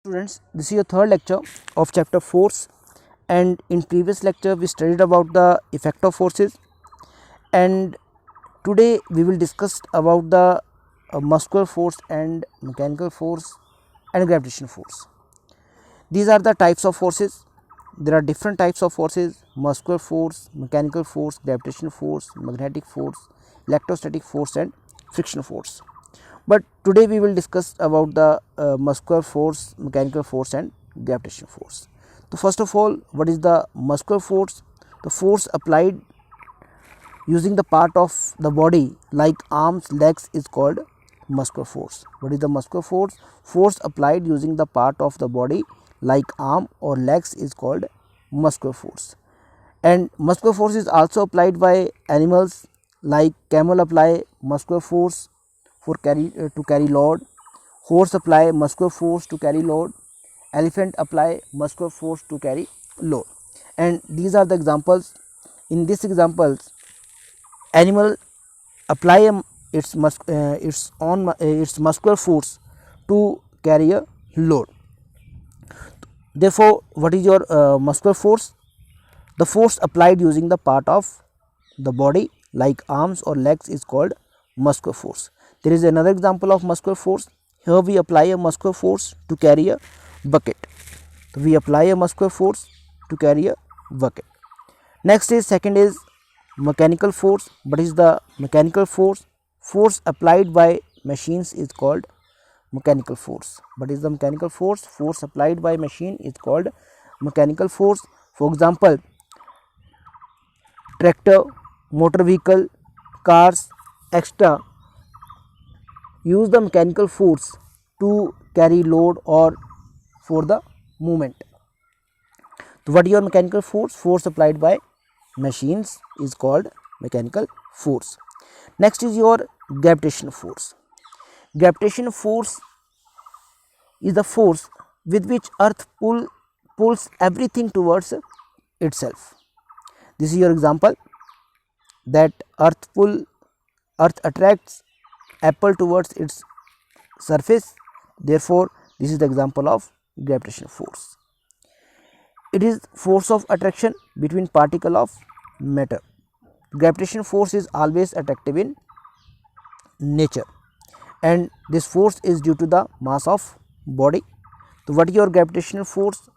Students, this is your third lecture of chapter force, and in previous lecture we studied about the effect of forces, and today we will discuss about the muscular force and mechanical force and gravitational force. These are the types of forces. There are different types of forces: muscular force, mechanical force, gravitational force, magnetic force, electrostatic force and frictional force. But today we will discuss about the muscular force, mechanical force and gravitational force. So first of all, what is the muscular force? The force applied using the part of the body like arms, legs is called muscular force. What is the muscular force? Force applied using the part of the body like arm or legs is called muscular force. And muscular force is also applied by animals, like camel apply muscular force for to carry load, horse apply muscular force to carry load, elephant apply muscular force to carry load. And these are the examples. In these examples, animal apply its muscular force to carry a load. Therefore, what is your muscular force? The force applied using the part of the body like arms or legs is called muscular force. There is another example of muscular force. Here we apply a muscular force to carry a bucket. So we apply a muscular force to carry a bucket. Next is second is mechanical force. What is the mechanical force? Force applied by machines is called mechanical force. What is the mechanical force? Force applied by machine is called mechanical force. For example, tractor, motor vehicle, cars, etc. use the mechanical force to carry load or for the movement. So what is your mechanical force? Force applied by machines is called mechanical force. Next is your gravitational force. Gravitational force is the force with which earth pulls everything towards itself. This is your example, that earth attracts apple towards its surface. Therefore, this is the example of gravitational force. It is force of attraction between particle of matter. Gravitational force is always attractive in nature, and this force is due to the mass of body. So what is your gravitational force?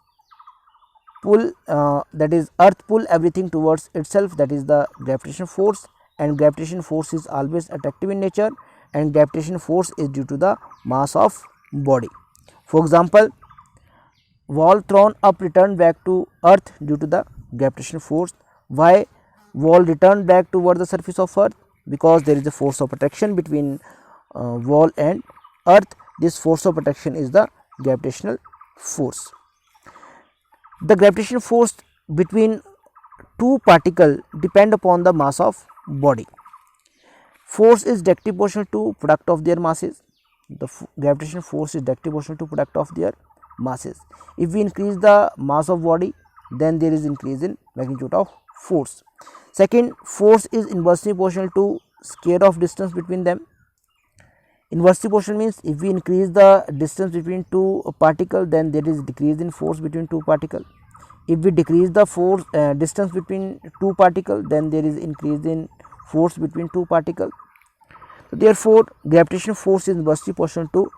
That is earth pull everything towards itself, that is the gravitational force, and gravitational force is always attractive in nature, and gravitational force is due to the mass of body. For example, wall thrown up returned back to earth due to the gravitational force. Why wall returned back toward the surface of earth? Because there is a force of attraction between wall and earth. This force of attraction is the gravitational force. The gravitational force between two particles depend upon the mass of body. Force is directly proportional to product of their masses. The gravitational force is directly proportional to product of their masses. If we increase the mass of body, then there is increase in magnitude of force. Second, force is inversely proportional to square of distance between them. Inversely proportional means if we increase the distance between two particles, then there is decrease in force between two particles. If we decrease the force distance between two particles, then there is increase in force between two particles. So therefore, gravitational force is inversely proportional to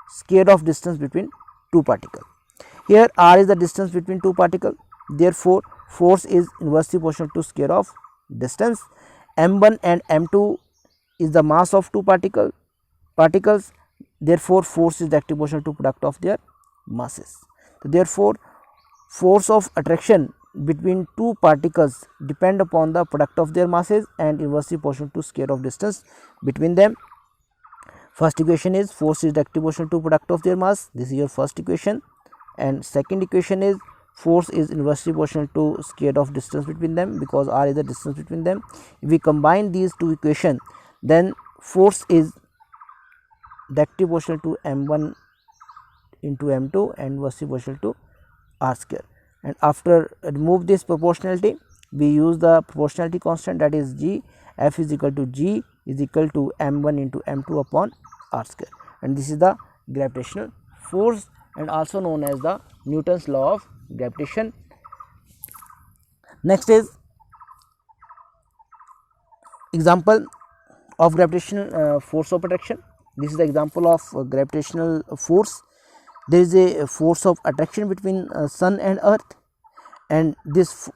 square of distance between two particles. Here r is the distance between two particles. Therefore, force is inversely proportional to square of distance. m1 and m2 is the mass of two particles. Therefore, force is directly proportional to product of their masses. So therefore, force of attraction between two particles depend upon the product of their masses and inversely proportional to square of distance between them. First equation is force is directly proportional to product of their mass. This is your first equation. And second equation is force is inversely proportional to square of distance between them, because r is the distance between them. If we combine these two equations, then force is directly proportional to m1 into m2 and inversely proportional to r square. And after remove this proportionality, we use the proportionality constant, that is g. F is equal to g is equal to m1 into m2 upon r square, and this is the gravitational force and also known as the Newton's law of gravitation. Next is example of gravitational force of attraction. This is the example of gravitational force. There is a force of attraction between sun and earth, and this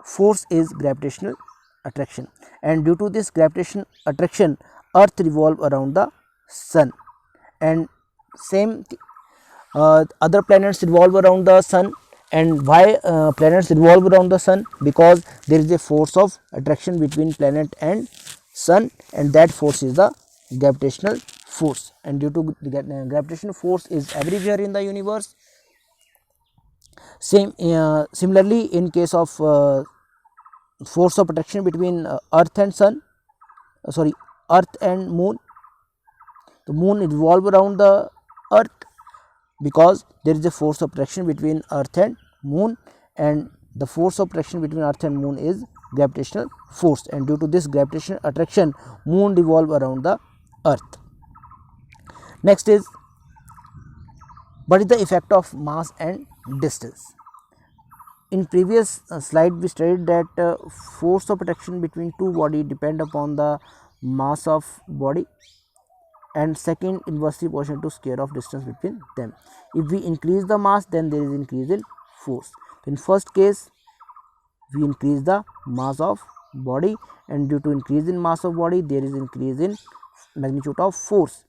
force is gravitational attraction, and due to this gravitational attraction earth revolve around the sun, and same other planets revolve around the sun. And why planets revolve around the sun? Because there is a force of attraction between planet and sun, and that force is the gravitational force, and due to the gravitational force is everywhere in the universe. Similarly, in case of force of attraction between earth and sun, earth and moon, the moon revolve around the earth because there is a force of attraction between earth and moon, and the force of attraction between earth and moon is gravitational force, and due to this gravitational attraction moon revolve around the earth. Next is, what is the effect of mass and distance? In previous slide we studied that force of attraction between two body depend upon the mass of body, and second inversely proportional to square of distance between them. If we increase the mass, then there is increase in force. In first case we increase the mass of body, and due to increase in mass of body there is increase in magnitude of force.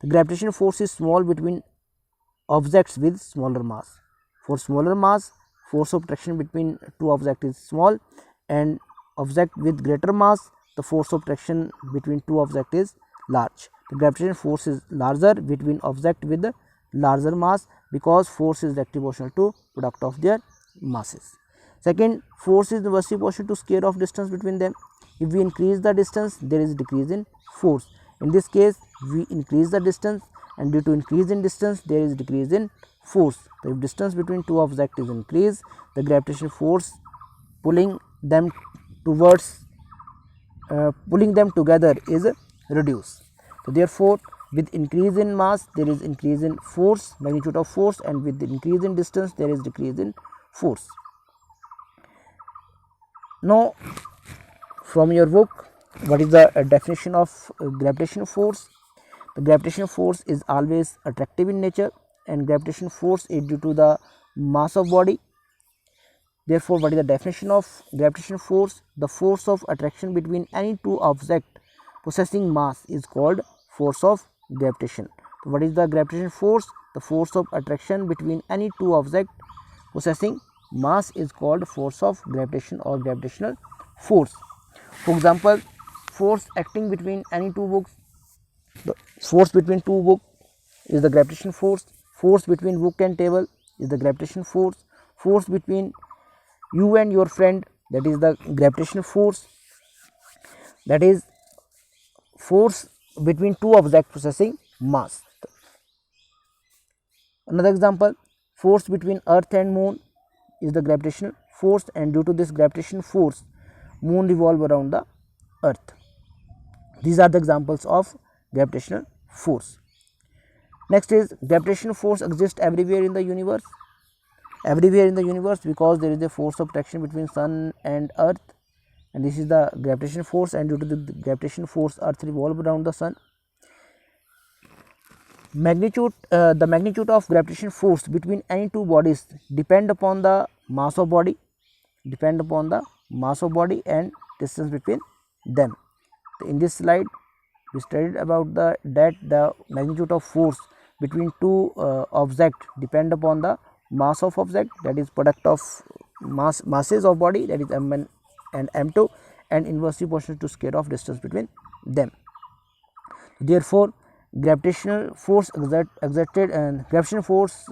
The gravitational force is small between objects with smaller mass. For smaller mass, force of attraction between two objects is small, and object with greater mass, the force of attraction between two objects is large. The gravitational force is larger between object with the larger mass because force is directly proportional to product of their masses. Second, force is inversely proportional to square of distance between them. If we increase the distance, there is decrease in force. In this case, we increase the distance, and due to increase in distance, there is decrease in force. So if distance between two objects is increased, the gravitational force pulling them together is reduced. So therefore, with increase in mass there is increase in force, magnitude of force, and with the increase in distance there is decrease in force. Now from your book, what is the definition of gravitational force? The gravitational force is always attractive in nature, and gravitational force is due to the mass of body. Therefore, what is the definition of gravitational force? The force of attraction between any two objects possessing mass is called force of gravitation. So what is the gravitational force? The force of attraction between any two objects possessing mass is called force of gravitation or gravitational force. For example, force acting between any two books, the force between two books is the gravitational force. Force between book and table is the gravitational force. Force between you and your friend, that is the gravitational force. That is force between two objects possessing mass. Another example, force between earth and moon is the gravitational force, and due to this gravitational force moon revolve around the earth. These are the examples of gravitational force. Next is, gravitational force exists everywhere in the universe. Everywhere in the universe because there is a force of attraction between sun and earth, and this is the gravitational force, and due to the gravitational force earth revolve around the sun. The magnitude of gravitational force between any two bodies depend upon the mass of body and distance between them. In this slide we studied about that the magnitude of force between two objects depend upon the mass of object, that is product of masses of body, that is m1 and m2, and inversely proportional to square of distance between them. Therefore, gravitational force exerted and gravitational force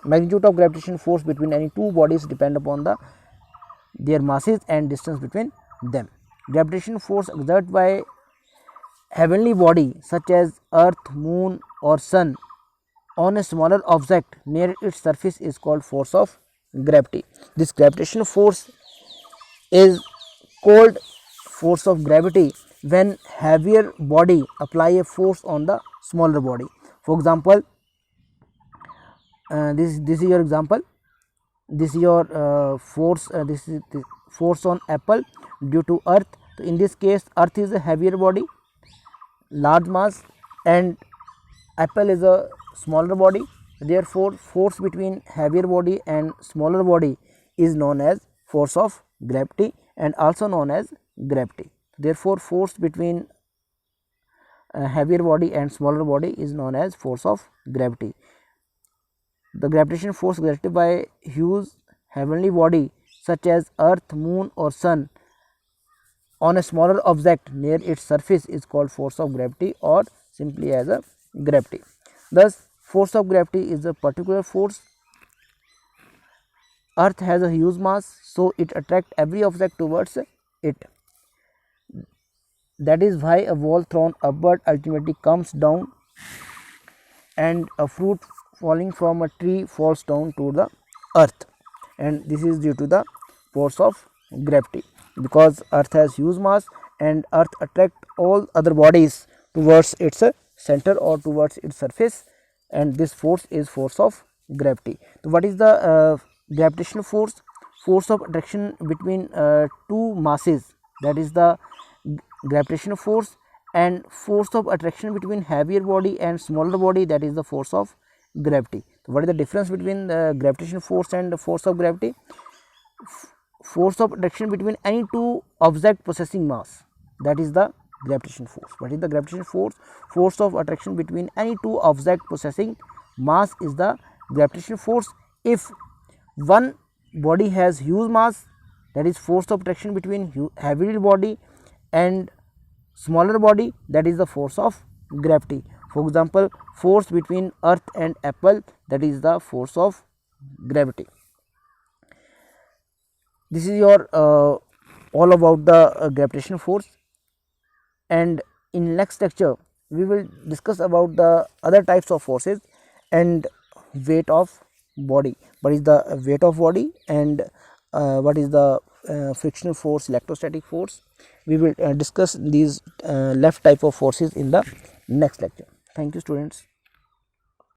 magnitude of gravitational force between any two bodies depend upon their masses and distance between them. Gravitational force exerted by heavenly body such as earth, moon or sun on a smaller object near its surface is called force of gravity. This gravitational force is called force of gravity when heavier body apply a force on the smaller body. For example, this is your example. This is your force, this is the force on apple due to earth. So in this case earth is a heavier body, large mass, and apple is a smaller body. Therefore force between heavier body and smaller body is known as force of gravity and also known as gravity. Therefore force between heavier body and smaller body is known as force of gravity. The gravitational force exerted by huge heavenly body such as earth, moon or sun on a smaller object near its surface is called force of gravity or simply as a gravity. Thus force of gravity is a particular force. Earth has a huge mass, so it attracts every object towards it. That is why a ball thrown upward ultimately comes down, and a fruit falling from a tree falls down to the earth, and this is due to the force of gravity, because earth has huge mass and earth attract all other bodies towards its center or towards its surface, and this force is force of gravity. So what is the gravitational force? Force of attraction between two masses, that is the gravitational force, and force of attraction between heavier body and smaller body, that is the force of gravity. So what is the difference between the gravitational force and the force of gravity? Force of attraction between any two object possessing mass, that is the gravitational force. What is the gravitational force? Force of attraction between any two object possessing mass is the gravitational force. If one body has huge mass, that is force of attraction between heavier body and smaller body, that is the force of gravity. For example, force between earth and apple, that is the force of gravity. This is your all about the gravitational force, and in next lecture we will discuss about the other types of forces and weight of body. What is the weight of body and what is the frictional force, electrostatic force. We will discuss these left type of forces in the next lecture. Thank you students.